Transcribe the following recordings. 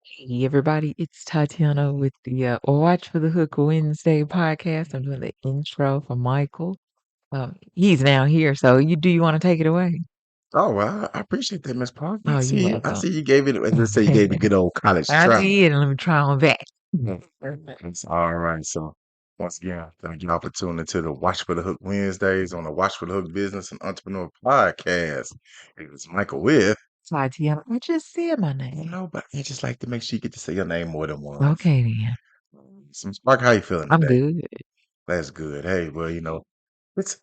Hey everybody, it's Tatiana with the Watch for the Hook Wednesday podcast. I'm doing the intro for Michael. He's now here, so you want to take it away? Oh, well, I appreciate that, Miss Park. Oh, you're I welcome. see you gave it, let's say you gave it a good old college I try. did, and let me try on back. It's all right. So, once again, thank y'all for tuning into the Watch for the Hook Wednesdays on the Watch for the Hook Business and Entrepreneur Podcast. It was Michael with, Tatiana, I just said my name. but I just like to make sure you get to say your name more than once. Okay then. So, Miss Park, how you feeling I'm today? good. That's good. Hey, well, it's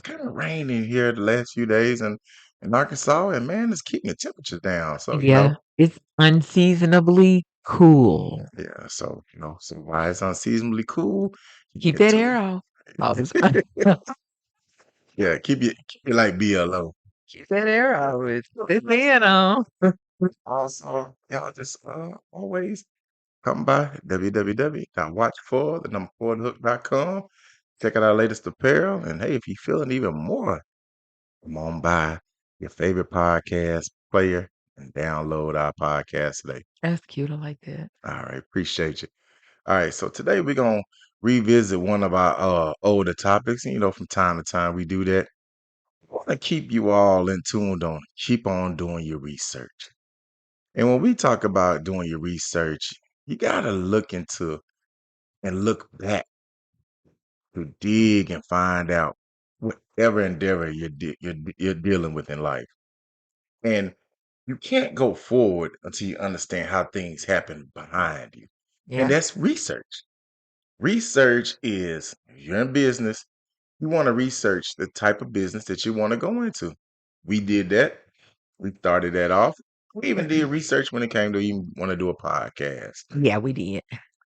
kind of raining here the last few days in Arkansas, and man, it's keeping the temperatures down. So, Yeah, it's unseasonably cool. yeah, so why it's unseasonably cool, you Keep get that to air off. Oh, it's, yeah, keep it like BLO. keep that air off. It's in on. Also, y'all just always come by www.watchfor4thehook.com. Check out our latest apparel, and hey, if you're feeling even more, come on by your favorite podcast player and download our podcast today. That's cute. I like that. All right, appreciate you. All right, so today we're gonna revisit one of our older topics. And from time to time we do that. I want to keep you all in tuned on. Keep on doing your research. And when we talk about doing your research, you gotta look into and look back to dig and find out whatever endeavor you're dealing with in life. And you can't go forward until you understand how things happen behind you. And Yeah. that's research. Research is if you're in business, you want to research the type of business that you want to go into. We did that. We started that off. We even did research when it came to even want to do a podcast. Yeah, we did.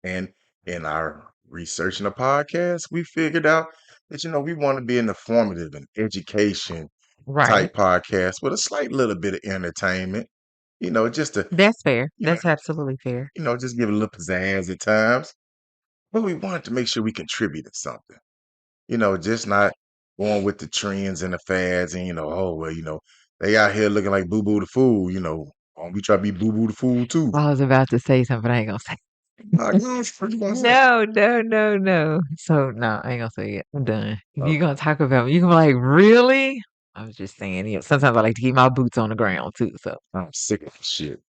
And in our researching a podcast, we figured out that we want to be an informative and education Right. type podcast with a slight little bit of entertainment. Just to That's fair. you know, That's absolutely fair. just give it a little pizzazz at times. But we wanted to make sure we contributed something. Just not going with the trends and the fads and, oh, well, they out here looking like Boo Boo the Fool, we try to be Boo Boo the Fool too. I was about to say something, but I ain't gonna say. Gosh, what you gonna say? No, no, no, no. So no, I ain't gonna say it. I'm done. If you're Okay. gonna talk about me, you can be like, really? I was just saying, sometimes I like to keep my boots on the ground too. So I'm sick of the shit.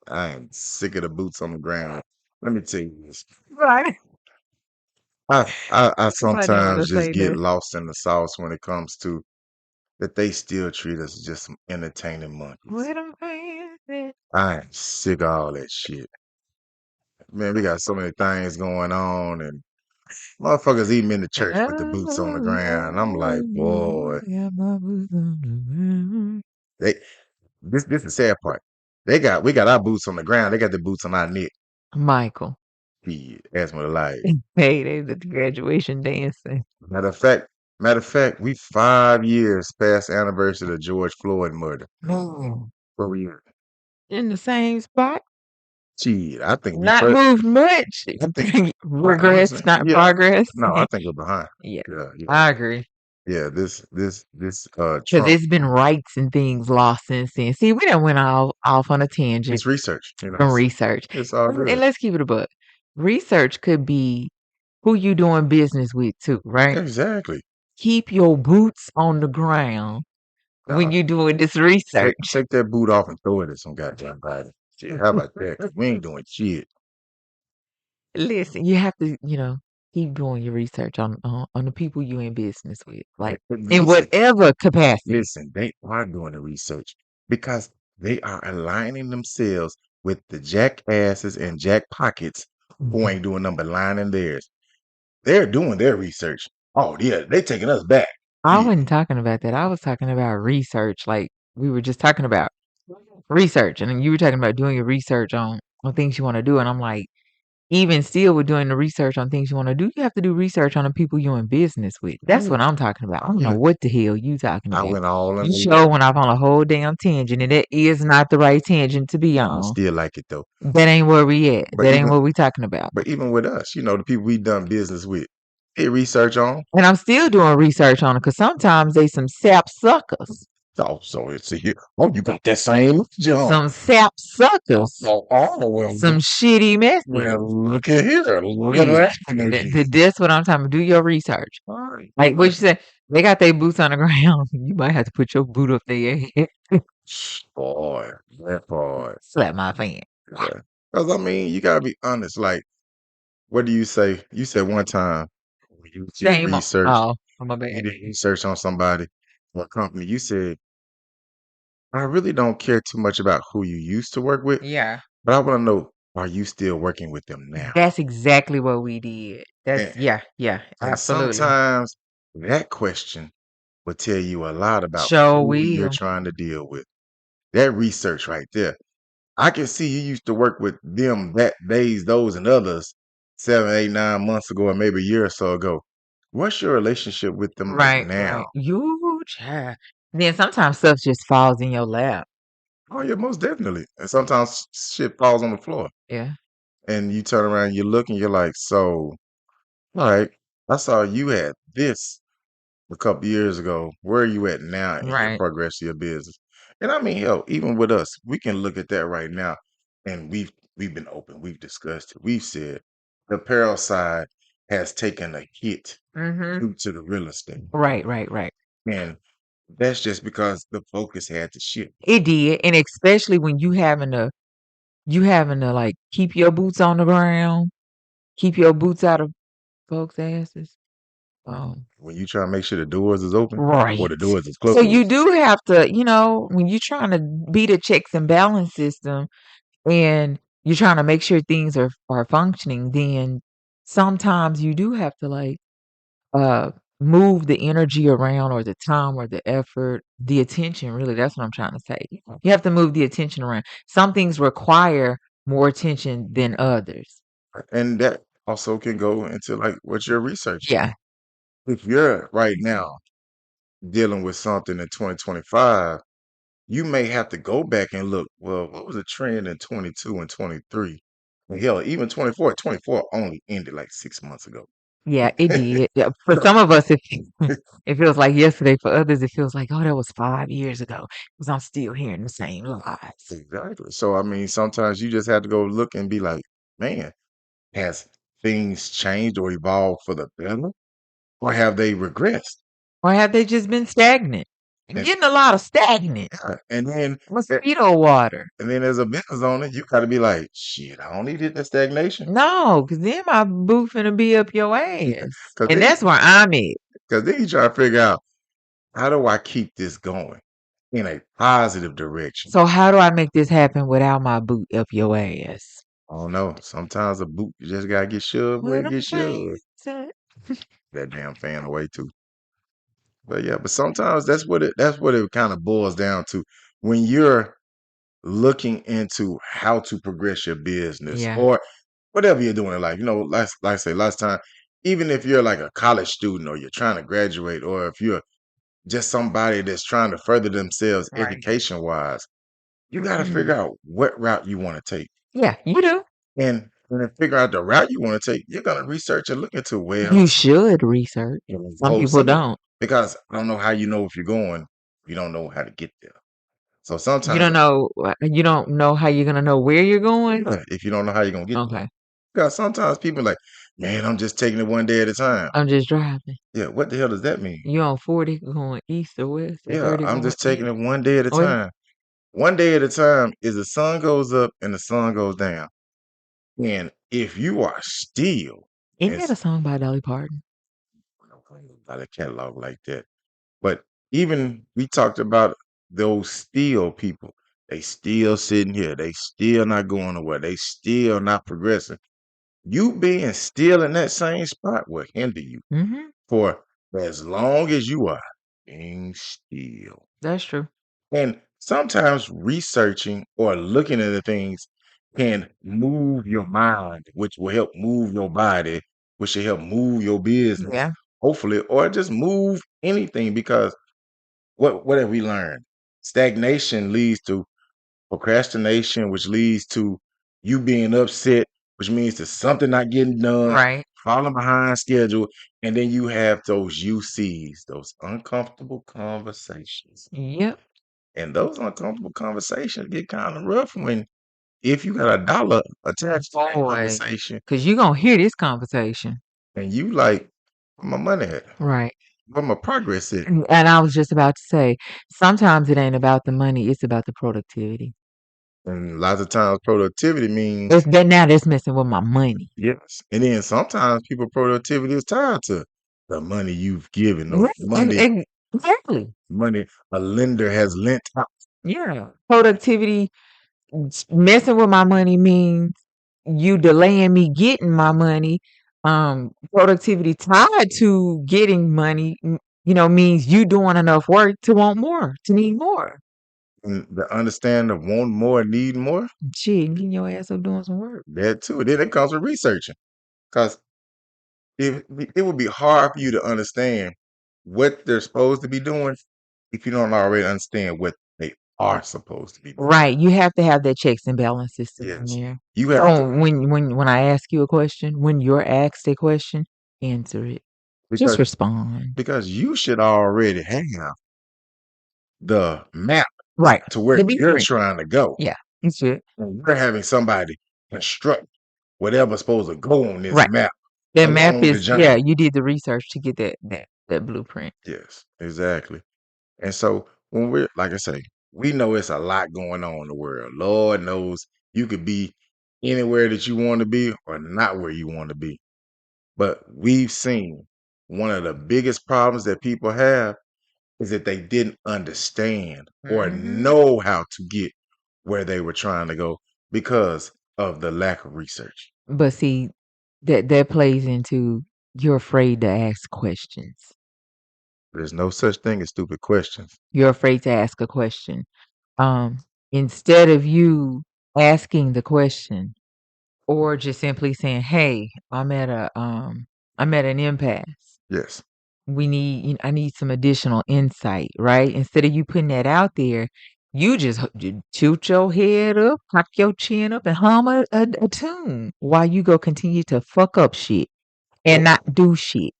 I am sick of the boots on the ground. Let me tell you this. right. I I didn't want to sometimes just say get that. lost in the sauce when it comes to that they still treat us as just some entertaining monkeys. What am I? I am sick of all that shit. Man, we got so many things going on and motherfuckers even in the church with the boots on the ground. I'm like, boy, they this is the sad part. We got our boots on the ground. They got the boots on our neck. Michael. Ask me to lie. Hey, they did the graduation dancing. Matter of fact, we 5 years past the anniversary of the George Floyd murder. Man, Where we at? in the same spot. Shit, I think we Not first. moved much. I think honestly, Regress, not yeah. progress. No, I think we're behind. Yeah, Yeah, yeah, I agree. yeah. This Because Trump. it's been rights and things lost since then. See, we done went off on a tangent It's research. from research. It's all And good. let's keep it a book. Research could be who you doing business with too, right? Exactly. Keep your boots on the ground when No, you doing this research. take that boot off and throw it at some goddamn body. Shit, how about that? 'Cause we ain't doing shit. Listen, you have to, keep doing your research on the people you in business with, like in Listen, whatever capacity. listen, they are doing the research because they are aligning themselves with the jackasses and jack pockets who ain't doing nothing but lining theirs. They're doing their research. Oh yeah, they taking us back. I Yeah. wasn't talking about that. I was talking about research, like we were just talking about research, and then you were talking about doing your research on things you want to do, and I'm like, even still with doing the research on things you want to do, you have to do research on the people you're in business with. That's what I'm talking about. I don't know what the hell you talking I about. went all in. You sure went off on a whole damn tangent, and that is not the right tangent to be I on. still like it though. That ain't where we at. But That ain't even what we talking about. but even with us, the people we done business with, they research on. And I'm still doing research on it because sometimes they some sap suckers. Oh, so it's here. Oh, you got that same jump. Some sap suckers, So, oh, well, some shitty messages. well, look at here. Look at that energy. That's what I'm talking about. Do your research. All right. Like what you said, they got their boots on the ground. You might have to put your boot up there. Boy, that part. Slap my fan. Yeah. Because, I mean, you got to be honest. Like, what do you say? You said one time when you did Shame on. research, Oh, my you bad. did research on somebody or a company. You said, I really don't care too much about who you used to work with, Yeah. but I want to know, are you still working with them now? That's exactly what we did. And, Yeah, and absolutely. sometimes that question will tell you a lot about Sure who you're will. trying to deal with. That research right there. I can see you used to work with them that days, those and others 7, 8, 9 months ago, or maybe a year or so ago. What's your relationship with them like Right, now? right. You child. Then sometimes stuff just falls in your lap. Oh, yeah, most definitely. And sometimes shit falls on the floor. Yeah. And you turn around, you look, and you're like, so, all right, I saw you had this a couple years ago. Where are you at now in your Right. progress of your business? And I mean, hell, even with us, we can look at that right now. And we've been open, we've discussed it, we've said the apparel side has taken a hit Mm-hmm. due to the real estate. Right, right, right. And that's just because the focus had to shift. It did. And especially when you having to like keep your boots on the ground, keep your boots out of folks' asses. When you try to make sure the doors is open or Right. the doors is So you closed. do have to, when you're trying to beat a checks and balance system and you're trying to make sure things are functioning, then sometimes you do have to like uh move the energy around or the time or the effort, the attention, really. That's what I'm trying to say. You have to move the attention around. Some things require more attention than others. And that also can go into like what you're researching. Yeah. If you're right now dealing with something in 2025, you may have to go back and look, well, what was the trend in 22 and 23? And hell, even 24, 24 only ended like 6 months ago. Yeah, it did. Yeah, for some of us, it feels like yesterday. For others, it feels like, oh, that was 5 years ago. Because I'm still hearing the same lies. Exactly. So, I mean, sometimes you just have to go look and be like, man, has things changed or evolved for the better? Or have they regressed? Or have they just been stagnant? I'm And, getting a lot of stagnant and then mosquito water. and then as a business owner, you gotta be like, shit, I don't need it in stagnation. No, because then my boot finna be up your ass. Cause And then, that's where I'm at. cause then you try to figure out how do I keep this going in a positive direction? So how do I make this happen without my boot up your ass? I don't know. Sometimes a boot you just gotta get shoved where Where it them gets shoved. fans at? That damn fan away too. But yeah, but sometimes that's what it kind of boils down to. When you're looking into how to progress your business Yeah. or whatever you're doing in life, like I say last time, even if you're like a college student or you're trying to graduate, or if you're just somebody that's trying to further themselves Right. education wise, you got to Mm. figure out what route you want to take. Yeah, you do. And when you figure out the route you want to take, you're gonna research and look into You should research. Some oh people some don't. because I don't know how you know if you're going, you don't know how to get there. So You sometimes don't know. You don't know how you're gonna know where you're going. if you don't know how you're gonna get there, Okay, because sometimes people like, man, I'm just taking it one day at a time. I'm just driving. Yeah, what the hell does that mean? You on 40 going east or west, or Yeah, 30 I'm going just taking east. it one day at a West. time. One day at a time is the sun goes up and the sun goes down. And if you are still, Isn't and that a song by Dolly Parton? by the catalog like that. But even we talked about those still people. They still sitting here. They still not going nowhere. They still not progressing. You being still in that same spot will hinder you Mm-hmm. for as long as you are being still. That's true. And sometimes researching or looking at the things can move your mind, which will help move your body, which will help move your business, Yeah. hopefully, or just move anything because what have we learned? Stagnation leads to procrastination, which leads to you being upset which means there's something not getting done, Right. falling behind schedule, and then you have those UCs, those uncomfortable conversations. Yep. And those uncomfortable conversations get kind of rough when if you got a dollar attached to that Boy, conversation because you gonna hear this conversation. and you like, where my money at? Right. Where my progress at? And I was just about to say, sometimes it ain't about the money, it's about the productivity. And lots of times productivity means It's that now that's messing with my money. yes. And then sometimes people productivity is tied to the money you've given or Right. Exactly. money a lender has lent out. Yeah. Productivity messing with my money means you delaying me getting my money. Productivity tied to getting money, means you doing enough work to want more, to need more. And the understanding of want more, need more, Shit, getting your ass up doing some work. that too. Then it comes with researching. Because it would be hard for you to understand what they're supposed to be doing if you don't already understand what they are supposed to be doing. Right. You have to have that checks and balances in Yes. there. You have to, So when I ask you a question, when you're asked a question, answer it. Just because respond. because you should already have the map Right. to where The you're blueprint. trying to go. Yeah. You should. And you're having somebody construct whatever's supposed to go on this Right. map That map along the is, yeah, journey. you did the research to get that blueprint. Yes, exactly. And so when we're like I say, we know it's a lot going on in the world. Lord knows you could be anywhere that you want to be or not where you want to be. But we've seen one of the biggest problems that people have is that they didn't understand or Mhm. know how to get where they were trying to go because of the lack of research. But see, that plays into you're afraid to ask questions. There's no such thing as stupid questions. You're afraid to ask a question. Um, Instead of you asking the question or just simply saying, "Hey, I'm at an impasse. Yes. I need some additional insight," right? Instead of you putting that out there, you just toot your head up, cock your chin up, and hum a tune while you go continue to fuck up shit and not do shit.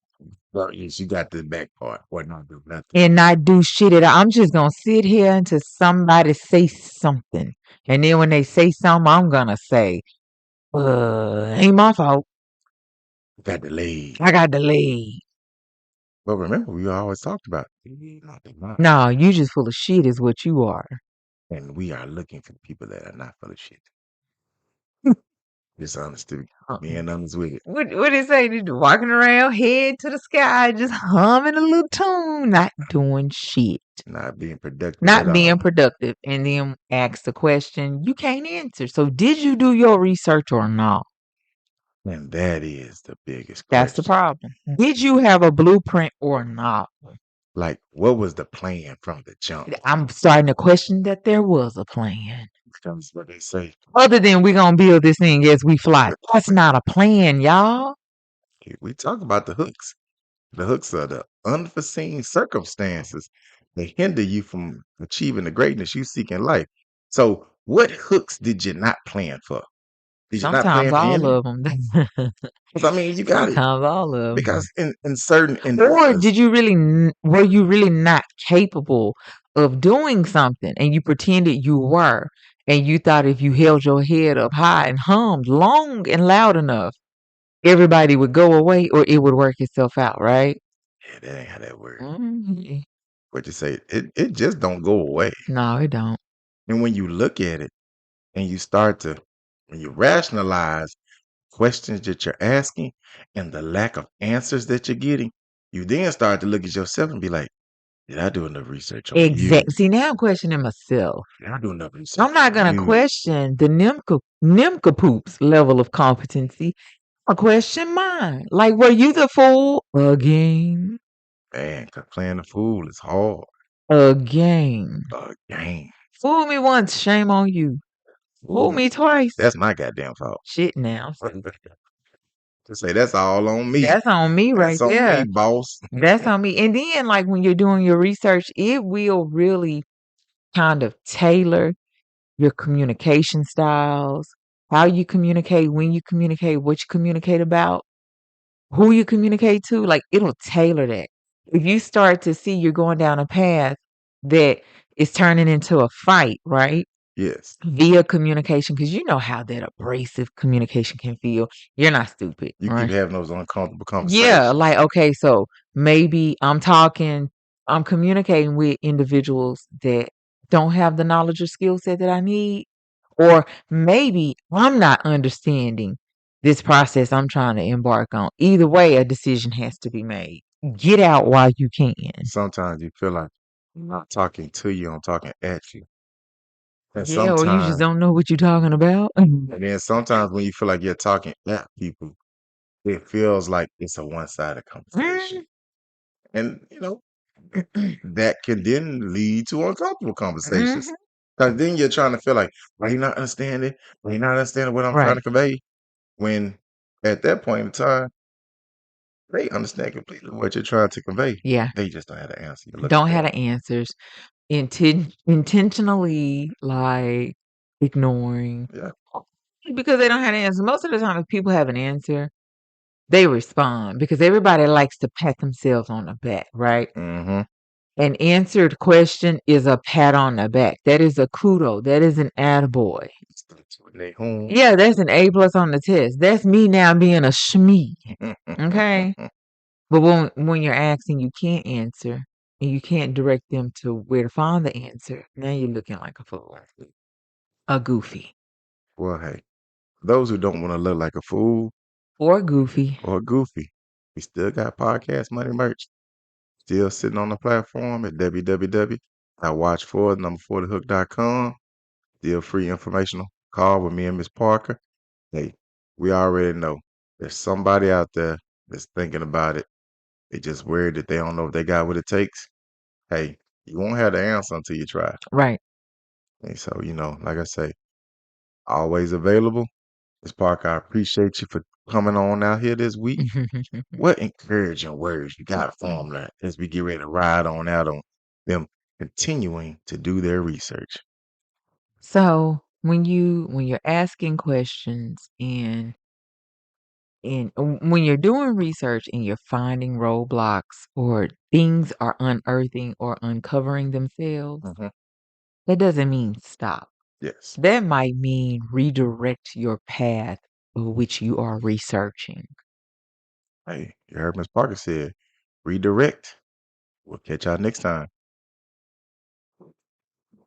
Well, yes, you got the back part or not do nothing. And not do shit at all. I'm just gonna sit here until somebody say something. And then when they say something, I'm gonna say, ain't my fault. Got delayed. I got delayed. But remember, we always talked about not the mind. No, you just full of shit is what you are. And we are looking for people that are not full of shit. Dishonesty, being honest with it. What they say? Just walking around head to the sky, just humming a little tune, not doing shit. Not being productive. Not at being all. productive. And then ask the question you can't answer. So did you do your research or not? And that is the biggest That's the question. problem. Did you have a blueprint or not? Like, what was the plan from the jump? I'm starting to question that there was a plan. That's what they say. Other than we're going to build this thing as we fly. That's not a plan, y'all. We talk about the hooks. The hooks are the unforeseen circumstances that hinder you from achieving the greatness you seek in life. So, what hooks did you not plan for? Did you not Sometimes plan for all any? of them. 'Cause, I mean, you got it. Sometimes all of them. Because in certain Or endeavors, did you really, were you really not capable of doing something and you pretended you were? And you thought if you held your head up high and hummed long and loud enough, everybody would go away or it would work itself out, right? yeah, that ain't how that works. Mhm. What you say? It just don't go away. No, it don't. And when you look at it and you start to when you rationalize questions that you're asking and the lack of answers that you're getting, you then start to look at yourself and be like, did I do enough research on you? Exactly. See, now I'm questioning myself. Did I do enough research I'm not on gonna you? question the Nimka Poops level of competency. I question mine. Like, were you the fool again? Man, 'cause playing the fool is hard. Again. Game. Fool me once, shame on you. Fool me twice. That's my goddamn fault. Shit now. To say that's all on me. That's on me right That's on there. me, boss. That's on me. And then, like, when you're doing your research, it will really kind of tailor your communication styles, how you communicate, when you communicate, what you communicate about, who you communicate to, like it'll tailor that. If you start to see you're going down a path that is turning into a fight, right? Yes. Via communication, because you know how that abrasive communication can feel. You're not stupid, You keep right? having those uncomfortable Yeah, conversations. like, okay, so maybe I'm communicating with individuals that don't have the knowledge or skill set that I need, or maybe I'm not understanding this process I'm trying to embark on. Either way, a decision has to be made. Get out while you can. Sometimes you feel like I'm not talking to you, I'm talking at you. And Yeah, or you just sometimes, don't know what you're talking about. and then sometimes when you feel like you're talking at people, it feels like it's a one-sided conversation. Mhm, And, that can then lead to uncomfortable conversations. mhm. Because then you're trying to feel like, are you not understanding? Are you not understanding what I'm trying Right. to convey? When at that point in time, they understand completely what you're trying to convey. Yeah. They just don't have the answer you're looking Don't have for. the answers. Intentionally, like, ignoring Yeah. because they don't have an answer. Most of the time, if people have an answer, they respond because everybody likes to pat themselves on the back, right? Mm-hmm. An answered question is a pat on the back. That is a kudo. That is an attaboy. They home. Yeah, that's an A plus on the test. That's me now being a shmee. Okay. But when you're asking, you can't answer and you can't direct them to where to find the answer. Now you're looking like a fool, a goofy, Well, hey, those who don't want to look like a fool or goofy. or goofy, we still got podcast money merch still sitting on the platform at www.watch4the hook.com. Still free informational call with me and Miss Parker. Hey, we already know there's somebody out there that's thinking about it. They just worried that they don't know if they got what it takes. Hey, you won't have the answer until you try. Right. And so, like I say, always available. Miss Parker, I appreciate you for coming on out here this week. What encouraging words you got for them as we get ready to ride on out on them continuing to do their research? So when you're asking questions when you're doing research and you're finding roadblocks or things are unearthing or uncovering themselves, Hmm. that doesn't mean stop. Yes. That might mean redirect your path of which you are researching. Hey, you heard Miss Parker said redirect. We'll catch y'all next time.